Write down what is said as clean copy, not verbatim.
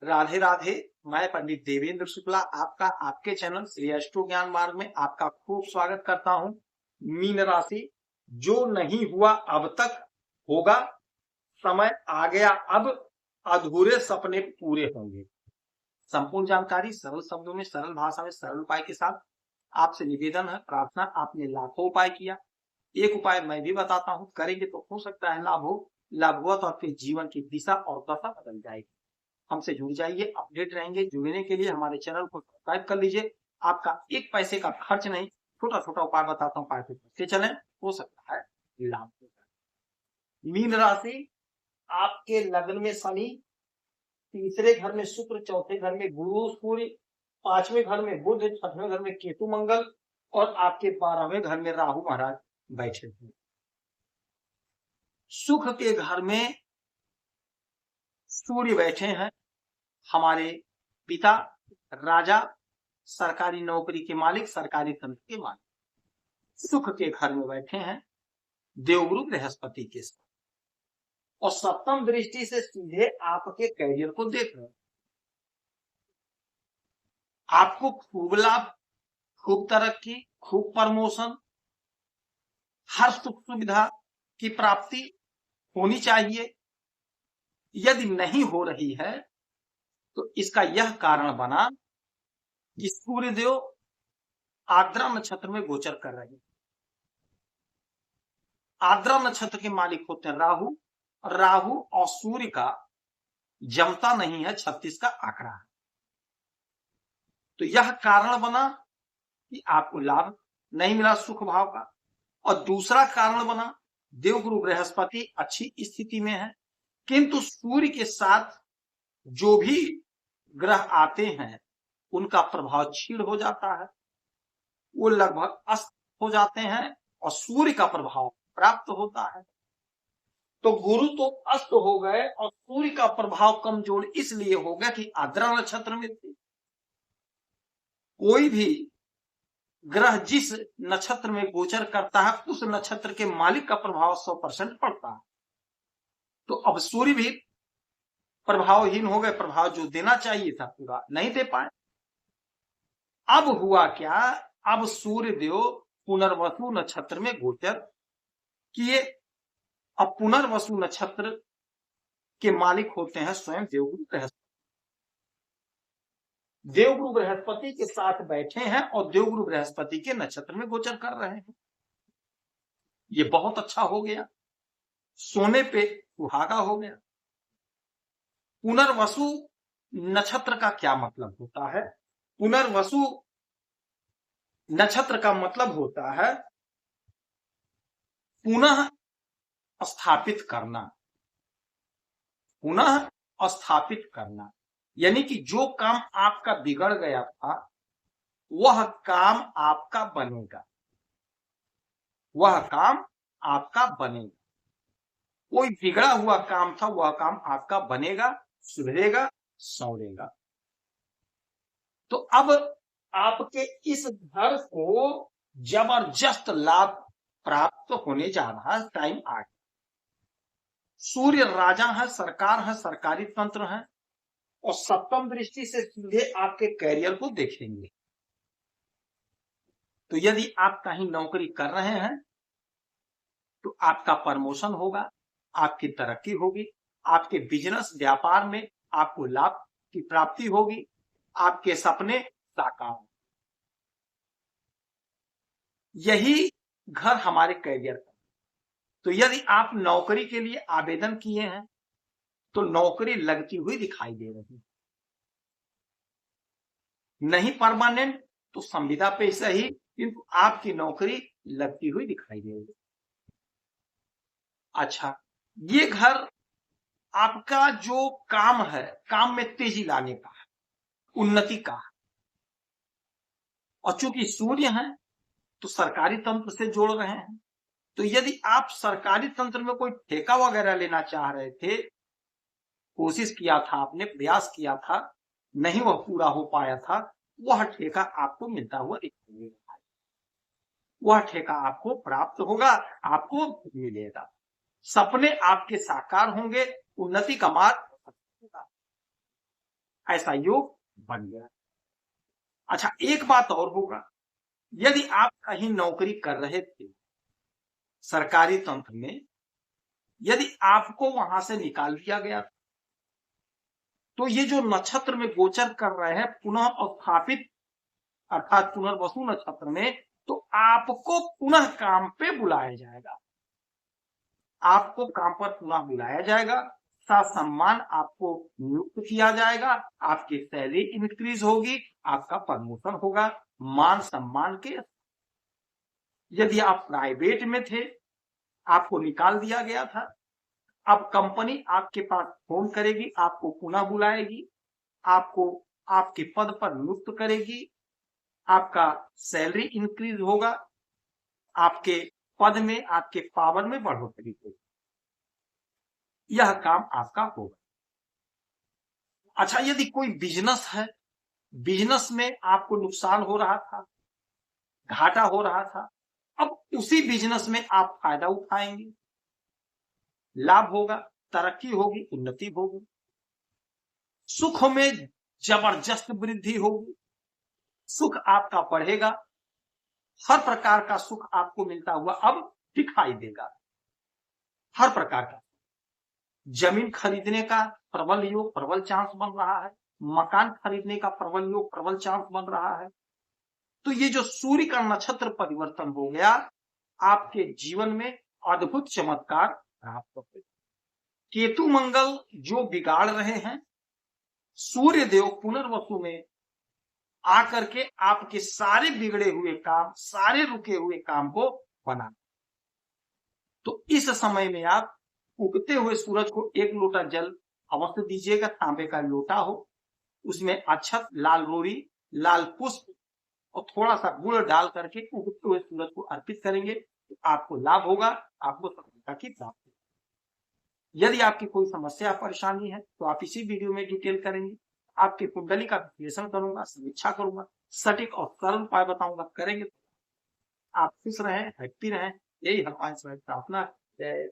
राधे राधे। मैं पंडित देवेंद्र शुक्ला आपका आपके चैनल श्री अष्टो ज्ञान मार्ग में आपका खूब स्वागत करता हूं। मीन राशि, जो नहीं हुआ अब तक होगा, समय आ गया अब, अधूरे सपने पूरे होंगे। संपूर्ण जानकारी सरल शब्दों में, सरल भाषा में, सरल उपाय के साथ आपसे निवेदन है, प्रार्थना। आपने लाखों उपाय किया, एक उपाय मैं भी बताता हूं, करेंगे तो हो सकता है लाभ हो। लाभ हुआ तो आपके जीवन की दिशा और दशा बदल जाएगी। हमसे जुड़ जाइए, अपडेट रहेंगे। जुड़ने के लिए हमारे चैनल को सब्सक्राइब कर लीजिए। आपका एक पैसे का खर्च नहीं, छोटा छोटा उपाय बताता हूँ, उपाय से चलें, हो सकता है लाभ। मीन राशि, आपके लग्न में शनि, तीसरे घर में शुक्र, चौथे घर में गुरु सूर्य, पांचवें घर में बुध, छठवें घर में केतु मंगल और आपके 12वें घर में राहु महाराज बैठे हुए। सुख के घर में सूर्य बैठे हैं, हमारे पिता राजा, सरकारी नौकरी के मालिक, सरकारी तंत्र के मालिक। सुख के घर में बैठे हैं देवगुरु बृहस्पति के साथ, और सप्तम दृष्टि से सीधे आपके कैरियर को देख रहे हैं। आपको खूब लाभ, खूब तरक्की, खूब प्रमोशन, हर सुख सुविधा की प्राप्ति होनी चाहिए। यदि नहीं हो रही है तो इसका यह कारण बना कि सूर्यदेव आर्द्रा नक्षत्र में गोचर कर रहे हैं। आर्द्रा नक्षत्र के मालिक होते हैं राहु, राहु और सूर्य का जमता नहीं है, 36 का आंकड़ा है। तो यह कारण बना कि आपको लाभ नहीं मिला सुख भाव का। और दूसरा कारण बना, देवगुरु बृहस्पति अच्छी स्थिति में है, किंतु सूर्य के साथ जो भी ग्रह आते हैं उनका प्रभाव क्षीण हो जाता है, वो लगभग अस्त हो जाते हैं और सूर्य का प्रभाव प्राप्त होता है। तो गुरु तो अस्त हो गए और सूर्य का प्रभाव कमजोर इसलिए हो गया कि आर्द्रा नक्षत्र में थे। कोई भी ग्रह जिस नक्षत्र में गोचर करता है उस नक्षत्र के मालिक का प्रभाव 100% पड़ता है। तो अब सूर्य भी प्रभावहीन हो गए, प्रभाव जो देना चाहिए था पूरा नहीं दे पाए। अब हुआ क्या, अब सूर्य देव पुनर्वसु नक्षत्र में गोचर किए। अब पुनर्वसु नक्षत्र के मालिक होते हैं स्वयं देवगुरु बृहस्पति। देवगुरु बृहस्पति के साथ बैठे हैं और देवगुरु बृहस्पति के नक्षत्र में गोचर कर रहे हैं। ये बहुत अच्छा हो गया, सोने पे सुहागा हो गया। पुनर्वसु नक्षत्र का क्या मतलब होता है? पुनर्वसु नक्षत्र का मतलब होता है पुनः स्थापित करना, पुनः स्थापित करना। यानी कि जो काम आपका बिगड़ गया था वह काम आपका बनेगा, वह काम आपका बनेगा। कोई बिगड़ा हुआ काम था, वह काम आपका बनेगा, सुधरेगा, संवरेगा। तो अब आपके इस घर को जबरदस्त लाभ प्राप्त होने जा रहा है, टाइम आ गया। सूर्य राजा है, सरकार है, सरकारी तंत्र है और सप्तम दृष्टि से सीधे आपके कैरियर को देखेंगे। तो यदि आप कहीं नौकरी कर रहे हैं तो आपका प्रमोशन होगा, आपकी तरक्की होगी, आपके बिजनेस व्यापार में आपको लाभ की प्राप्ति होगी, आपके सपने साकार होंगे। यही घर हमारे कैरियर का। तो यदि आप नौकरी के लिए आवेदन किए हैं तो नौकरी लगती हुई दिखाई दे रही है, नहीं परमानेंट तो संविदा पे सही, किंतु आपकी नौकरी लगती हुई दिखाई दे रही है। अच्छा, ये घर आपका जो काम है, काम में तेजी लाने का है, उन्नति का है। और चूंकि सूर्य है तो सरकारी तंत्र से जोड़ रहे हैं। तो यदि आप सरकारी तंत्र में कोई ठेका वगैरह लेना चाह रहे थे, कोशिश किया था आपने, प्रयास किया था, नहीं वह पूरा हो पाया था, वह ठेका आपको मिलता हुआ दिखाई देगा, वह ठेका आपको प्राप्त होगा, आपको मिलेगा। सपने आपके साकार होंगे, उन्नति का मार्ग होगा। ऐसा योग बन गया। अच्छा, एक बात और होगा, यदि आप कहीं नौकरी कर रहे थे सरकारी तंत्र में, यदि आपको वहां से निकाल दिया गया, तो ये जो नक्षत्र में गोचर कर रहे हैं पुनः स्थापित अर्थात पुनर्वसु नक्षत्र में, तो आपको पुनः काम पे बुलाया जाएगा, आपको काम पर पुनः बुलाया जाएगा, सम्मान आपको नियुक्त किया जाएगा, आपकी सैलरी इंक्रीज होगी, आपका प्रमोशन होगा, मान सम्मान के। यदि आप प्राइवेट में थे, आपको निकाल दिया गया था, अब कंपनी आपके पास फोन करेगी, आपको पुनः बुलाएगी, आपको आपके पद पर नियुक्त करेगी, आपका सैलरी इंक्रीज होगा, आपके पद में, आपके पावर में बढ़ोतरी होगी, यह काम आपका होगा। अच्छा, यदि कोई बिजनेस है, बिजनेस में आपको नुकसान हो रहा था, घाटा हो रहा था, अब उसी बिजनेस में आप फायदा उठाएंगे, लाभ होगा, तरक्की होगी, उन्नति होगी, सुख में जबरदस्त वृद्धि होगी, सुख आपका बढ़ेगा, हर प्रकार का सुख आपको मिलता हुआ अब दिखाई देगा, हर प्रकार का। जमीन खरीदने का प्रबल योग, प्रबल चांस बन रहा है, मकान खरीदने का प्रबल योग, प्रबल चांस बन रहा है। तो ये जो सूर्य का नक्षत्र परिवर्तन हो गया, आपके जीवन में अद्भुत चमत्कार प्राप्त होते। केतु मंगल जो बिगाड़ रहे हैं, सूर्य देव पुनर्वसु में आकर के आपके सारे बिगड़े हुए काम, सारे रुके हुए काम को बना। तो इस समय में आप उगते हुए सूरज को एक लोटा जल अवश्य दीजिएगा, तांबे का लोटा हो, उसमें अक्षत, लाल रोरी, लाल पुष्प और थोड़ा सा गुड़ डाल करके उगते हुए सूरज को अर्पित करेंगे, तो आपको लाभ होगा, आपको सफलता की प्राप्ति। यदि आपकी कोई समस्या परेशानी है तो आप इसी वीडियो में डिटेल करेंगे, आपकी कुंडली का विश्लेषण करूंगा, समीक्षा करूंगा, सटीक और सरल उपाय बताऊंगा, करेंगे। आप खुश रहें, हैप्पी रहें, यही हमारी प्रार्थना है। जय